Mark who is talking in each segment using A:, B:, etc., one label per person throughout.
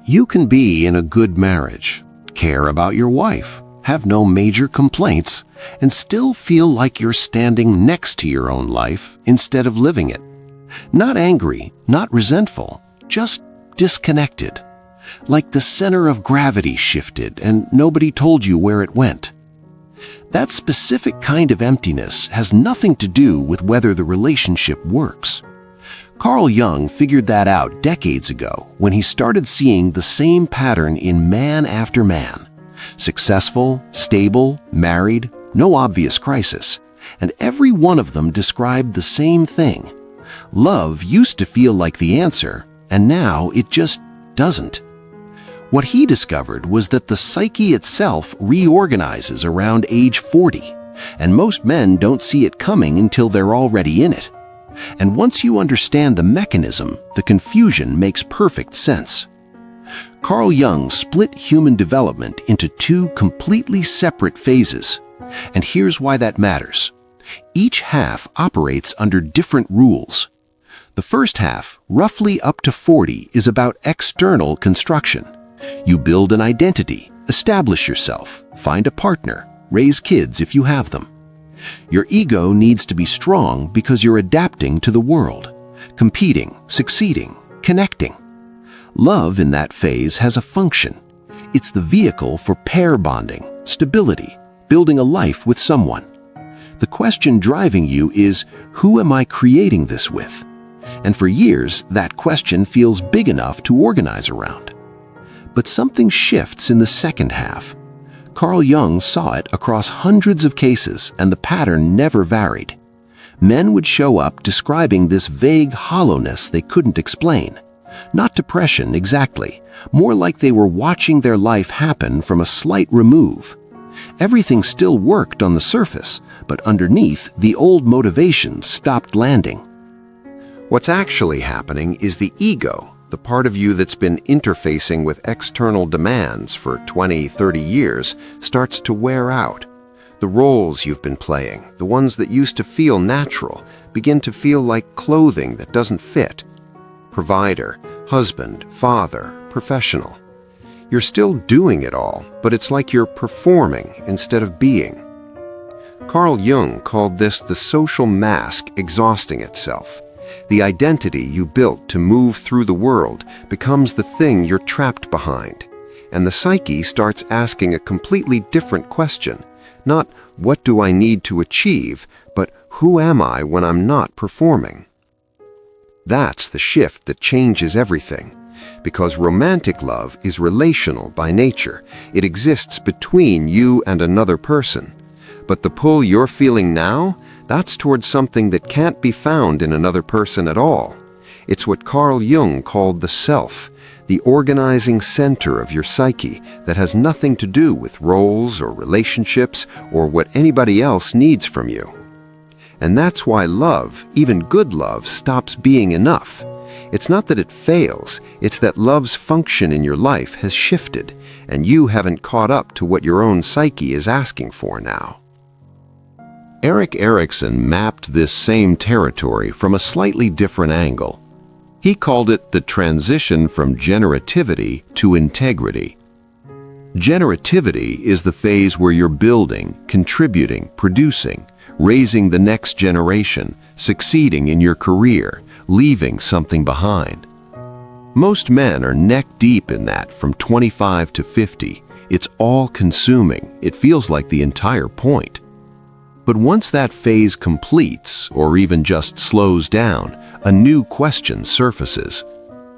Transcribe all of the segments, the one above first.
A: You can be in a good marriage, care about your wife, have no major complaints, and still feel like you're standing next to your own life instead of living it. Not angry, not resentful, just disconnected. Like the center of gravity shifted and nobody told you where it went. That specific kind of emptiness has nothing to do with whether the relationship works. Carl Jung figured that out decades ago when he started seeing the same pattern in man after man. Successful, stable, married, no obvious crisis, and every one of them described the same thing. Love used to feel like the answer, and now it just doesn't. What he discovered was that the psyche itself reorganizes around age 40, and most men don't see it coming until they're already in it. And once you understand the mechanism, the confusion makes perfect sense. Carl Jung split human development into two completely separate phases. And here's why that matters. Each half operates under different rules. The first half, roughly up to 40, is about external construction. You build an identity, establish yourself, find a partner, raise kids if you have them. Your ego needs to be strong because you're adapting to the world, competing, succeeding, connecting. Love in that phase has a function. It's the vehicle for pair bonding, stability, building a life with someone. The question driving you is, who am I creating this with? And for years, that question feels big enough to organize around. But something shifts in the second half. Carl Jung saw it across hundreds of cases, and the pattern never varied. Men would show up describing this vague hollowness they couldn't explain. Not depression exactly, more like they were watching their life happen from a slight remove. Everything still worked on the surface, but underneath, the old motivations stopped landing. What's actually happening is the ego, the part of you that's been interfacing with external demands for 20, 30 years, starts to wear out. The roles you've been playing, the ones that used to feel natural, begin to feel like clothing that doesn't fit. Provider, husband, father, professional. You're still doing it all, but it's like you're performing instead of being. Carl Jung called this the social mask exhausting itself. The identity you built to move through the world becomes the thing you're trapped behind. And the psyche starts asking a completely different question. Not, what do I need to achieve, but who am I when I'm not performing? That's the shift that changes everything. Because romantic love is relational by nature. It exists between you and another person. But the pull you're feeling now, that's towards something that can't be found in another person at all. It's what Carl Jung called the self, the organizing center of your psyche that has nothing to do with roles or relationships or what anybody else needs from you. And that's why love, even good love, stops being enough. It's not that it fails, it's that love's function in your life has shifted, and you haven't caught up to what your own psyche is asking for now. Erik Erikson mapped this same territory from a slightly different angle. He called it the transition from generativity to integrity. Generativity is the phase where you're building, contributing, producing, raising the next generation, succeeding in your career, leaving something behind. Most men are neck deep in that from 25 to 50. It's all-consuming. It feels like the entire point. But once that phase completes, or even just slows down, a new question surfaces.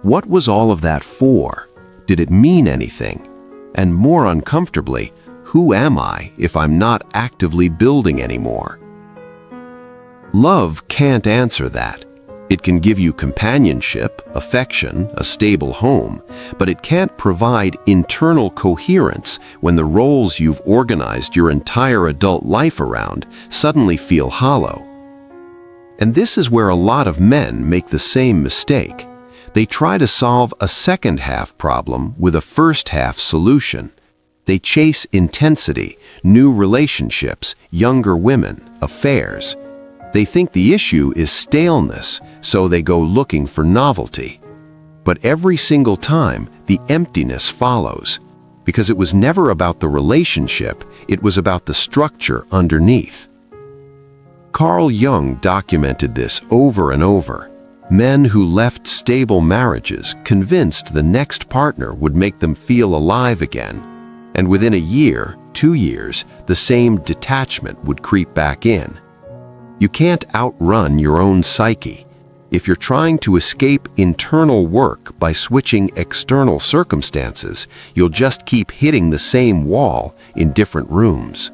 A: What was all of that for? Did it mean anything? And more uncomfortably, who am I if I'm not actively building anymore? Love can't answer that. It can give you companionship, affection, a stable home, but it can't provide internal coherence when the roles you've organized your entire adult life around suddenly feel hollow. And this is where a lot of men make the same mistake. They try to solve a second-half problem with a first-half solution. They chase intensity, new relationships, younger women, affairs. They think the issue is staleness, so they go looking for novelty.
B: But every single time, the emptiness follows, because it was never about the relationship, it was about the structure underneath. Carl Jung documented this over and over. Men who left stable marriages convinced the next partner would make them feel alive again, and within a year, 2 years, the same detachment would creep back in. You can't outrun your own psyche. If you're trying to escape internal work by switching external circumstances, you'll just keep hitting the same wall in different rooms.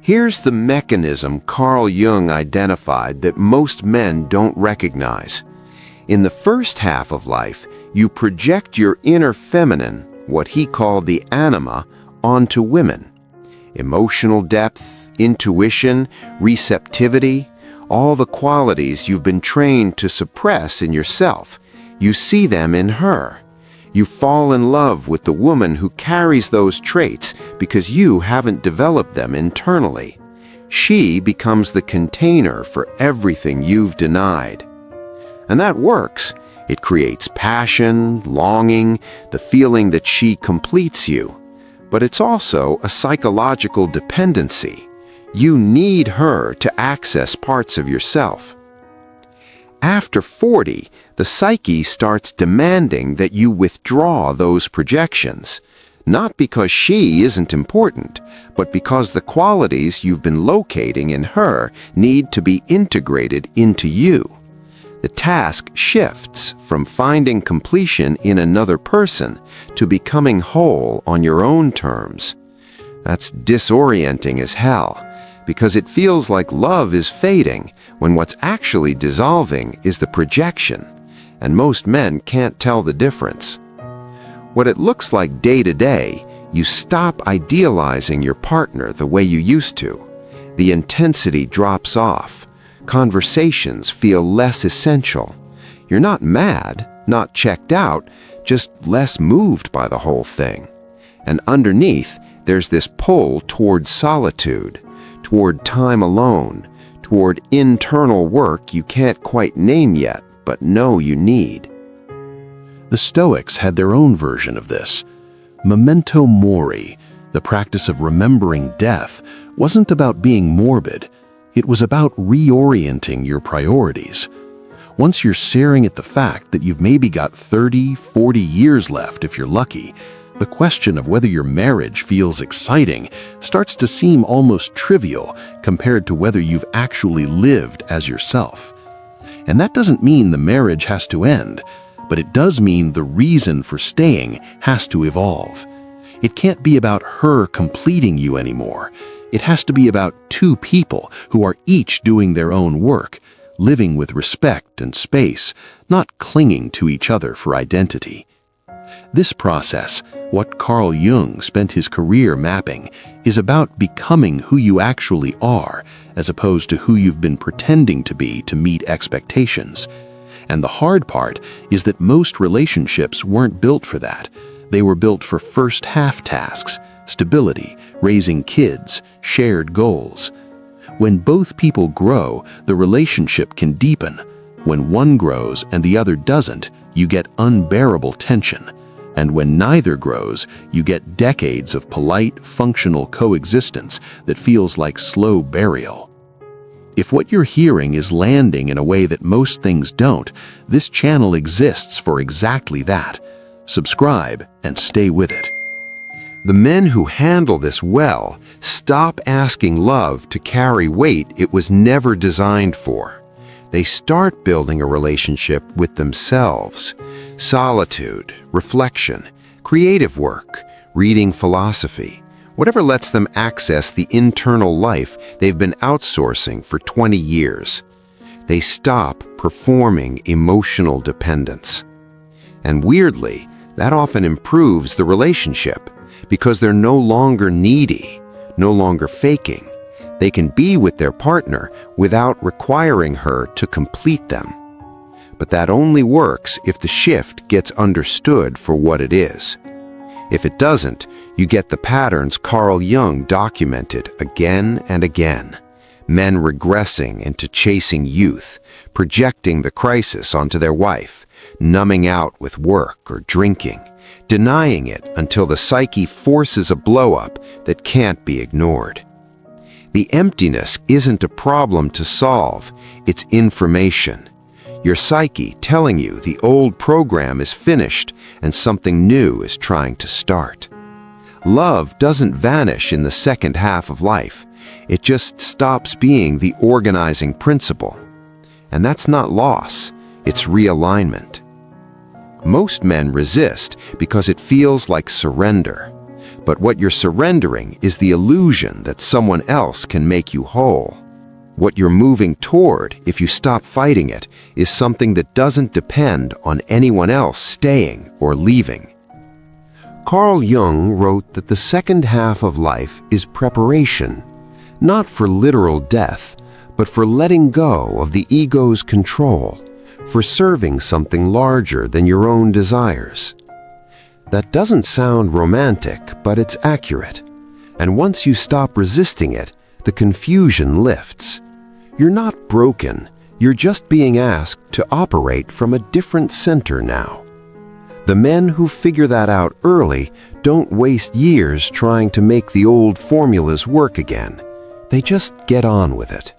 A: Here's the mechanism Carl Jung identified that most men don't recognize. In the first half of life, you project your inner feminine, what he called the anima, onto women. Emotional depth, intuition, receptivity, all the qualities you've been trained to suppress in yourself, you see them in her. You fall in love with the woman who carries those traits because you haven't developed them internally. She becomes the container for everything you've denied. And that works. It creates passion, longing, the feeling that she completes you. But it's also a psychological dependency. You need her to access parts of yourself. After 40, the psyche starts demanding that you withdraw those projections, not because she isn't important, but because the qualities you've been locating in her need to be integrated into you. The task shifts from finding completion in another person to becoming whole on your own terms. That's disorienting as hell, because it feels like love is fading when what's actually dissolving is the projection, and most men can't tell the difference. What it looks like day to day, you stop idealizing your partner the way you used to. The intensity drops off. Conversations feel less essential. You're not mad, not checked out, just less moved by the whole thing. And underneath, there's this pull toward solitude, toward time alone, toward internal work you can't quite name yet, but know you need.
B: The Stoics had their own version of this. Memento mori, the practice of remembering death, wasn't about being morbid. It was about reorienting your priorities. Once you're staring at the fact that you've maybe got 30, 40 years left if you're lucky, the question of whether your marriage feels exciting starts to seem almost trivial compared to whether you've actually lived as yourself. And that doesn't mean the marriage has to end, but it does mean the reason for staying has to evolve. It can't be about her completing you anymore. It has to be about two people who are each doing their own work, living with respect and space, not clinging to each other for identity. This process, what Carl Jung spent his career mapping, is about becoming who you actually are, as opposed to who you've been pretending to be to meet expectations. And the hard part is that most relationships weren't built for that. They were built for first half tasks, stability, raising kids, shared goals. When both people grow, the relationship can deepen. When one grows and the other doesn't, you get unbearable tension. And when neither grows, you get decades of polite, functional coexistence that feels like slow burial. If what you're hearing is landing in a way that most things don't, this channel exists for exactly that. Subscribe and stay with it.
A: The men who handle this well stop asking love to carry weight it was never designed for. They start building a relationship with themselves. Solitude, reflection, creative work, reading philosophy, whatever lets them access the internal life they've been outsourcing for 20 years. They stop performing emotional dependence. And weirdly, that often improves the relationship because they're no longer needy, no longer faking. They can be with their partner without requiring her to complete them. But that only works if the shift gets understood for what it is. If it doesn't, you get the patterns Carl Jung documented again and again.
C: men regressing into chasing youth, projecting the crisis onto their wife, numbing out with work or drinking, denying it until the psyche forces a blow-up that can't be ignored. The emptiness isn't a problem to solve, it's information. Your psyche telling you the old program is finished and something new is trying to start. Love doesn't vanish in the second half of life. It just stops being the organizing principle. And that's not loss, it's realignment. Most men resist because it feels like surrender. But what you're surrendering is the illusion that someone else can make you whole. What you're moving toward, if you stop fighting it, is something that doesn't depend on anyone else staying or leaving.
A: Carl Jung wrote that the second half of life is preparation, not for literal death, but for letting go of the ego's control, for serving something larger than your own desires. That doesn't sound romantic, but it's accurate. And once you stop resisting it, the confusion lifts. You're not broken, you're just being asked to operate from a different center now. The men who figure that out early don't waste years trying to make the old formulas work again. They just get on with it.